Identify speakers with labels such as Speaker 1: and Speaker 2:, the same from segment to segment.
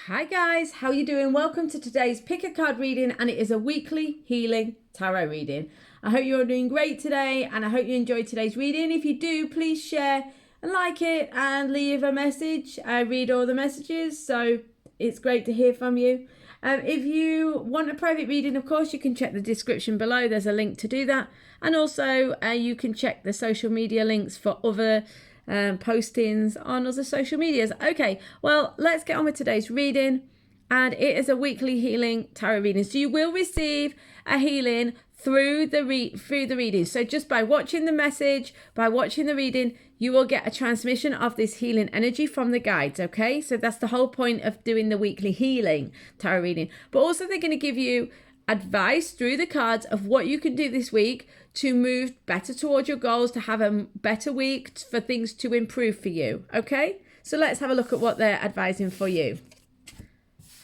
Speaker 1: Hi guys, how you doing? Welcome to today's pick a card reading, and it is a weekly healing tarot reading. I hope you're doing great today, and I hope you enjoyed today's reading. If you do, please share and like it and leave a message. I read all the messages, so it's great to hear from you. If you want a private reading, of course, you can check the description below. There's a link to do that. And also, you can check the social media links for other postings on other social medias. Okay, well, let's get on with today's reading. And it is a weekly healing tarot reading. So you will receive a healing through the reading. So just by watching the message, by watching the reading, you will get a transmission of this healing energy from the guides, okay? So that's the whole point of doing the weekly healing tarot reading. But also they're going to give you advice through the cards of what you can do this week to move better towards your goals, to have a better week, for things to improve for you, okay? So let's have a look at what they're advising for you.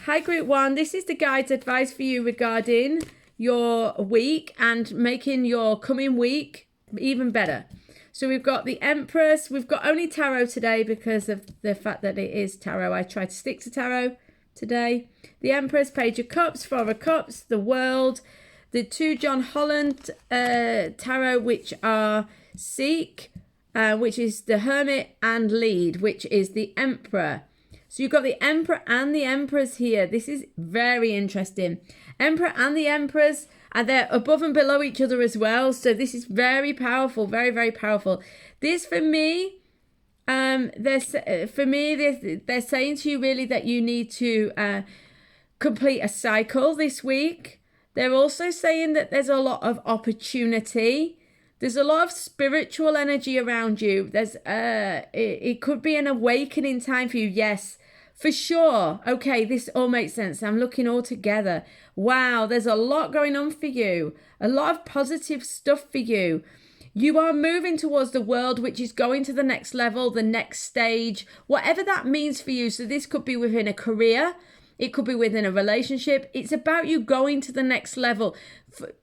Speaker 1: Hi, Group 1. This is the guide's advice for you regarding your week and making your coming week even better. So we've got the Empress. We've got only tarot today because of the fact that it is tarot. I tried to stick to tarot today. The Empress, Page of Cups, Four of Cups, the World, the two John Holland tarot, which are Seek, which is the Hermit, and Lead, which is the Emperor. So you've got the Emperor and the Empress here. This is very interesting. Emperor and the Empress, and they're above and below each other as well. So this is very powerful, very, very powerful. This for me, they're saying to you really that you need to complete a cycle this week. They're also saying that there's a lot of opportunity. There's a lot of spiritual energy around you. There's it could be an awakening time for you. Yes, for sure. Okay, this all makes sense. I'm looking all together. Wow, there's a lot going on for you. A lot of positive stuff for you. You are moving towards the world, which is going to the next level, the next stage, whatever that means for you. So this could be within a career. It could be within a relationship. It's about you going to the next level.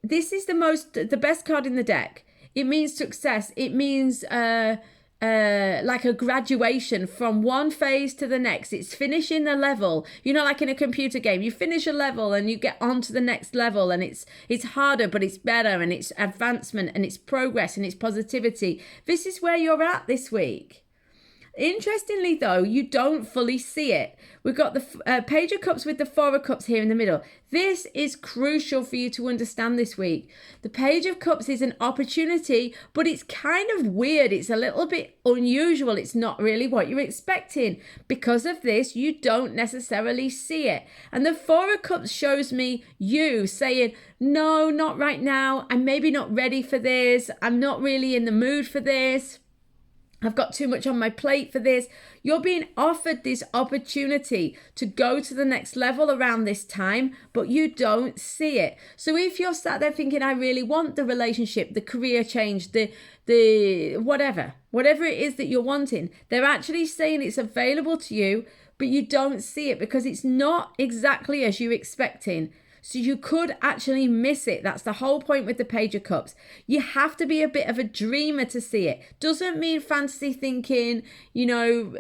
Speaker 1: This is the best card in the deck. It means success. It means like a graduation from one phase to the next. It's finishing the level. You know, like in a computer game, you finish a level and you get on to the next level, and it's harder, but it's better, and it's advancement, and it's progress, and it's positivity. This is where you're at this week. Interestingly, though, you don't fully see it. We've got the Page of Cups with the Four of Cups here in the middle. This is crucial for you to understand this week. The Page of Cups is an opportunity, but it's kind of weird. It's a little bit unusual. It's not really what you're expecting. Because of this, you don't necessarily see it. And the Four of Cups shows me you saying, no, not right now. I'm maybe not ready for this. I'm not really in the mood for this. I've got too much on my plate for this. You're being offered this opportunity to go to the next level around this time, but you don't see it. So if you're sat there thinking, I really want the relationship, the career change, the whatever it is that you're wanting, they're actually saying it's available to you, but you don't see it because it's not exactly as you're expecting. So you could actually miss it. That's the whole point with the Page of Cups. You have to be a bit of a dreamer to see it. Doesn't mean fantasy thinking, you know,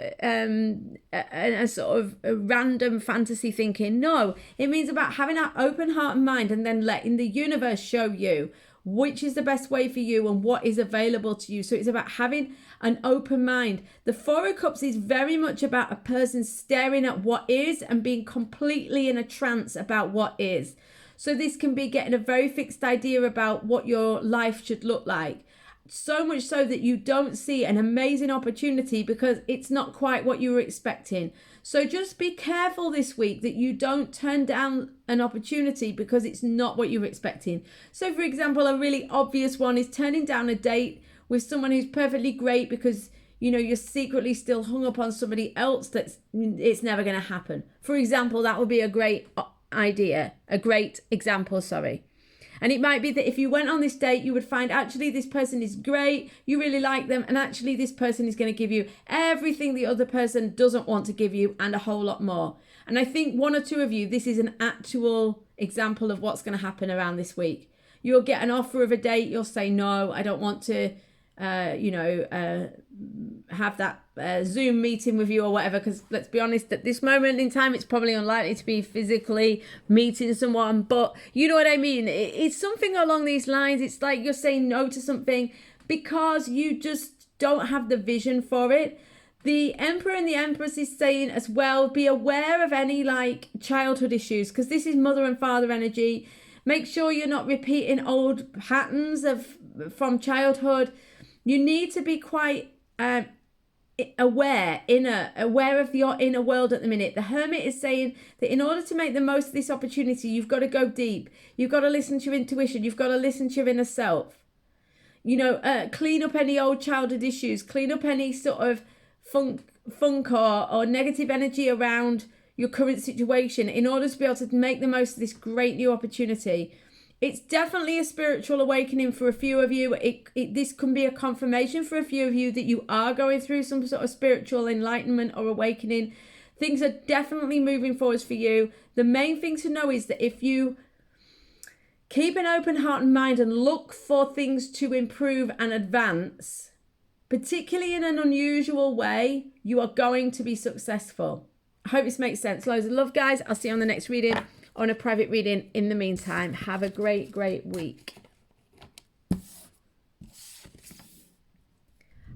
Speaker 1: a sort of a random fantasy thinking. No, it means about having that open heart and mind, and then letting the universe show you which is the best way for you and what is available to you. So it's about having an open mind. The Four of Cups is very much about a person staring at what is and being completely in a trance about what is. So this can be getting a very fixed idea about what your life should look like. So much so that you don't see an amazing opportunity because it's not quite what you were expecting. So just be careful this week that you don't turn down an opportunity because it's not what you were expecting. So for example, a really obvious one is turning down a date with someone who's perfectly great because, you know, you're secretly still hung up on somebody else it's never going to happen. For example, that would be a great example. And it might be that if you went on this date, you would find actually this person is great, you really like them, and actually this person is going to give you everything the other person doesn't want to give you and a whole lot more. And I think one or two of you, this is an actual example of what's going to happen around this week. You'll get an offer of a date, you'll say, no, I don't want to have that Zoom meeting with you or whatever, because let's be honest, at this moment in time, it's probably unlikely to be physically meeting someone, but you know what I mean? It's something along these lines. It's like you're saying no to something because you just don't have the vision for it. The Emperor and the Empress is saying as well, be aware of any like childhood issues, because this is mother and father energy. Make sure you're not repeating old patterns from childhood. You need to be quite aware of your inner world at the minute. The Hermit is saying that in order to make the most of this opportunity, you've got to go deep. You've got to listen to your intuition. You've got to listen to your inner self. You know, clean up any old childhood issues. Clean up any sort of funk or negative energy around your current situation in order to be able to make the most of this great new opportunity. It's definitely a spiritual awakening for a few of you. This can be a confirmation for a few of you that you are going through some sort of spiritual enlightenment or awakening. Things are definitely moving forwards for you. The main thing to know is that if you keep an open heart and mind and look for things to improve and advance, particularly in an unusual way, you are going to be successful. I hope this makes sense. Loads of love, guys. I'll see you on the next reading, on a private reading. In the meantime, have a great, great week.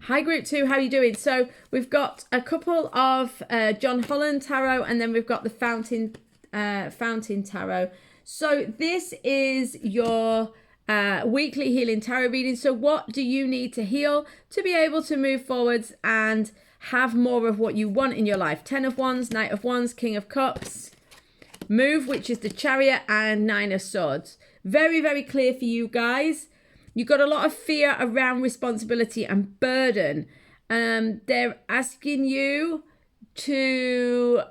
Speaker 1: Hi, Group 2. How are you doing? So we've got a couple of John Holland Tarot, and then we've got the Fountain Tarot. So this is your weekly healing tarot reading. So what do you need to heal to be able to move forwards and have more of what you want in your life? 10 of Wands, Knight of Wands, King of Cups, Move, which is the Chariot, and 9 of Swords. Very, very clear for you guys. You've got a lot of fear around responsibility and burden. They're asking you to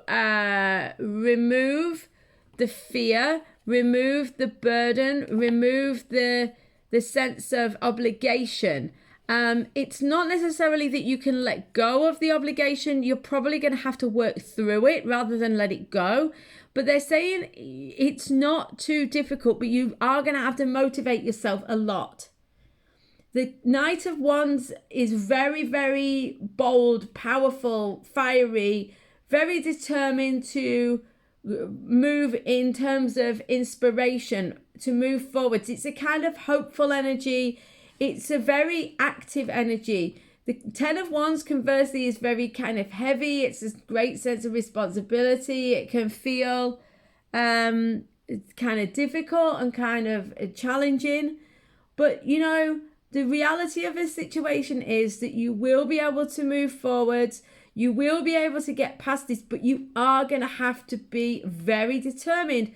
Speaker 1: remove the fear, remove the burden, remove the sense of obligation. It's not necessarily that you can let go of the obligation. You're probably going to have to work through it rather than let it go. But they're saying it's not too difficult, but you are going to have to motivate yourself a lot. The Knight of Wands is very, very bold, powerful, fiery, very determined to move in terms of inspiration, to move forwards. It's a kind of hopeful energy. It's a very active energy. The 10 of Wands, conversely, is very kind of heavy. It's a great sense of responsibility. It can feel it's kind of difficult and kind of challenging. But, you know, the reality of the situation is that you will be able to move forwards. You will be able to get past this, but you are going to have to be very determined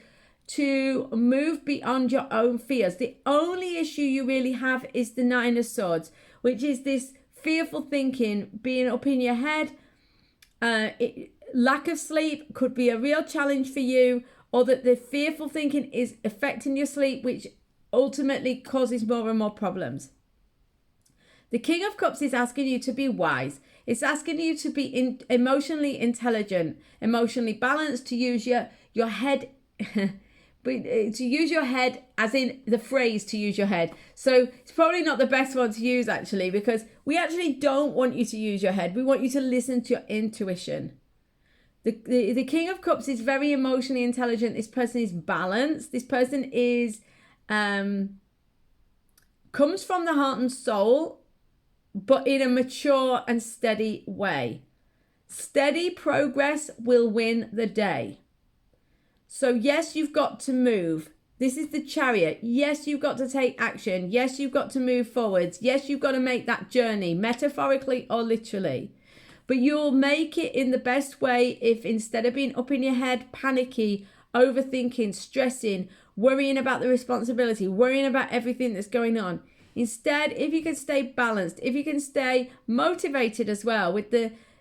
Speaker 1: to move beyond your own fears. The only issue you really have is the 9 of Swords, which is this fearful thinking, being up in your head. Lack of sleep could be a real challenge for you, or that the fearful thinking is affecting your sleep, which ultimately causes more and more problems. The King of Cups is asking you to be wise. It's asking you to be emotionally intelligent, emotionally balanced, to use your head, but to use your head as in the phrase to use your head. So it's probably not the best one to use, actually, because we actually don't want you to use your head. We want you to listen to your intuition. The King of Cups is very emotionally intelligent. This person is balanced. This person is comes from the heart and soul, but in a mature and steady way. Steady progress will win the day. So yes, you've got to move. This is the Chariot. Yes, you've got to take action. Yes, you've got to move forwards. Yes, you've got to make that journey, metaphorically or literally. But you'll make it in the best way if, instead of being up in your head, panicky, overthinking, stressing, worrying about the responsibility, worrying about everything that's going on, instead, if you can stay balanced, if you can stay motivated as well,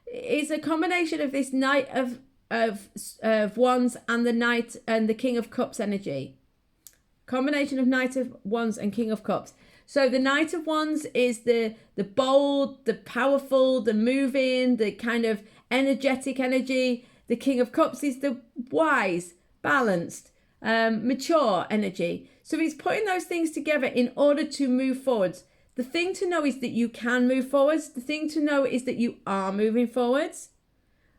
Speaker 1: it's a combination of this Knight of Wands and the Knight and the King of Cups energy. Combination of Knight of Wands and King of Cups. So the Knight of Wands is the bold, the powerful, the moving, the kind of energetic energy. The King of Cups is the wise, balanced, mature energy. So he's putting those things together in order to move forwards. the thing to know is that you can move forwards. The thing to know is that you are moving forwards.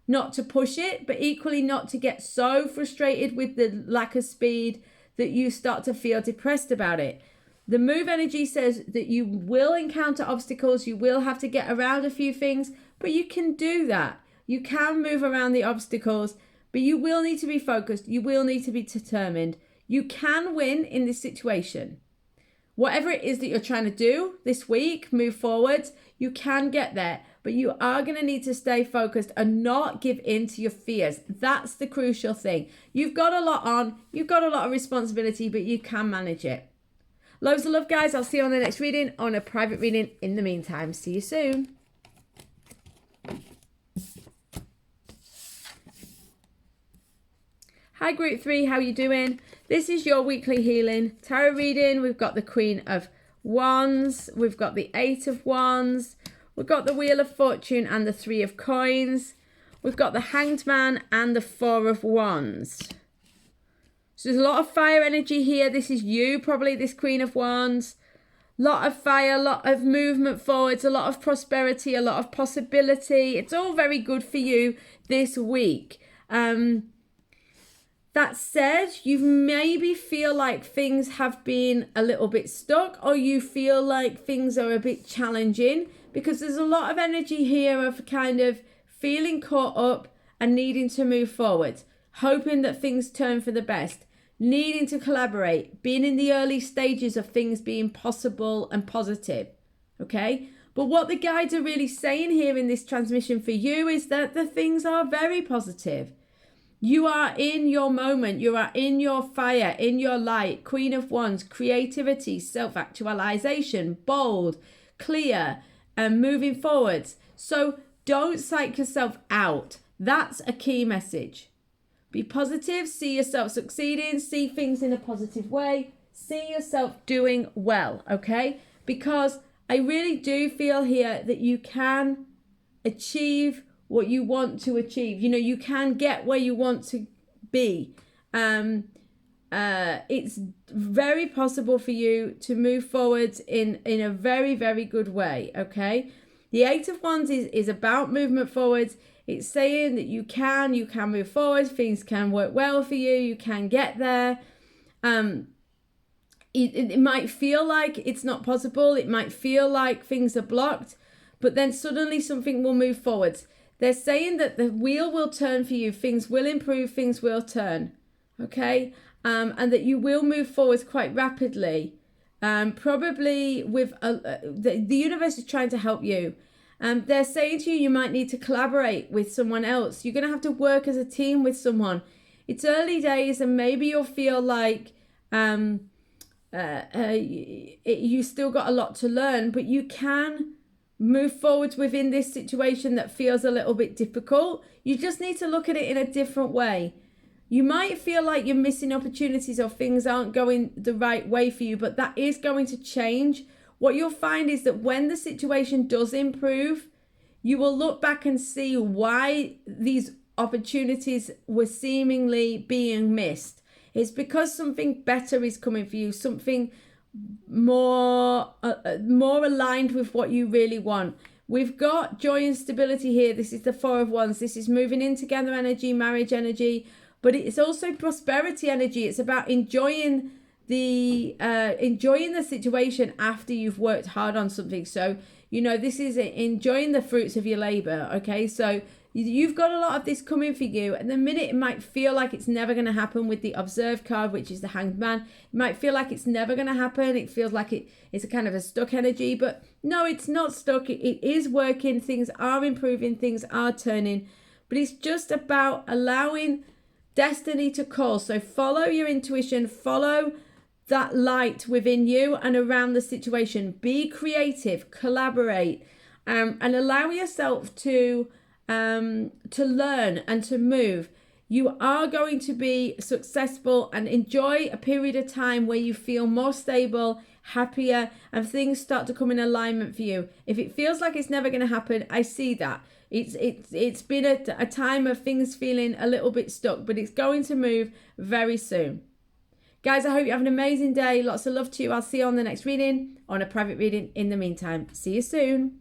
Speaker 1: Not to push it, but equally not to get so frustrated with the lack of speed that you start to feel depressed about it. The move energy says that you will encounter obstacles, you will have to get around a few things, but you can do that. You can move around the obstacles, but you will need to be focused. You will need to be determined. You can win in this situation. Whatever it is that you're trying to do this week, move forwards, you can get there, but you are going to need to stay focused and not give in to your fears. That's the crucial thing. You've got a lot on, you've got a lot of responsibility, but you can manage it. Loads of love, guys. I'll see you on the next reading, on a private reading in the meantime. See you soon. Hi, Group 3. How you doing? This is your weekly healing tarot reading. We've got the Queen of Wands. We've got the Eight of Wands. We've got the Wheel of Fortune and the Three of Coins. We've got the Hanged Man and the Four of Wands. So there's a lot of fire energy here. This is you, probably, this Queen of Wands. Lot of fire, a lot of movement forwards, a lot of prosperity, a lot of possibility. It's all very good for you this week. That said, you maybe feel like things have been a little bit stuck, or you feel like things are a bit challenging, because there's a lot of energy here of kind of feeling caught up and needing to move forward, hoping that things turn for the best, needing to collaborate, being in the early stages of things being possible and positive, okay? But what the guides are really saying here in this transmission for you is that the things are very positive. You are in your moment, you are in your fire, in your light. Queen of Wands, creativity, self-actualization, bold, clear, and moving forwards. So don't psych yourself out. That's a key message. Be positive, see yourself succeeding, see things in a positive way, see yourself doing well, okay? Because I really do feel here that you can achieve what you want to achieve. You know, you can get where you want to be. It's very possible for you to move forwards in a very, very good way, okay? The Eight of Wands is about movement forwards. It's saying that you can move forward, things can work well for you, you can get there. It might feel like it's not possible, it might feel like things are blocked, but then suddenly something will move forwards. They're saying that the wheel will turn for you, things will improve, things will turn, okay? And that you will move forwards quite rapidly, probably with, the universe is trying to help you. They're saying to you, you might need to collaborate with someone else. You're going to have to work as a team with someone. It's early days and maybe you'll feel like you still got a lot to learn, but you can move forwards within this situation that feels a little bit difficult. You just need to look at it in a different way. You might feel like you're missing opportunities or things aren't going the right way for you, but that is going to change. What you'll find is that when the situation does improve, you will look back and see why these opportunities were seemingly being missed. It's because something better is coming for you, something more aligned with what you really want. We've got joy and stability here. This is the Four of Wands. This is moving in together energy, marriage energy, but it's also prosperity energy. It's about enjoying the situation after you've worked hard on something. So, you know, this is enjoying the fruits of your labor, okay? So you've got a lot of this coming for you. At the minute, it might feel like it's never going to happen with the Observe card, which is the Hanged Man. It might feel like it's never going to happen. It feels like it's a kind of a stuck energy, but no, it's not stuck. It is working. Things are improving. Things are turning, but it's just about allowing destiny to call. So follow your intuition, follow that light within you and around the situation. Be creative, collaborate, and allow yourself to learn and to move. You are going to be successful and enjoy a period of time where you feel more stable, happier, and things start to come in alignment for you. If it feels like it's never going to happen, I see that. It's been a time of things feeling a little bit stuck, but it's going to move very soon. Guys, I hope you have an amazing day. Lots of love to you. I'll see you on the next reading, on a private reading in the meantime. See you soon.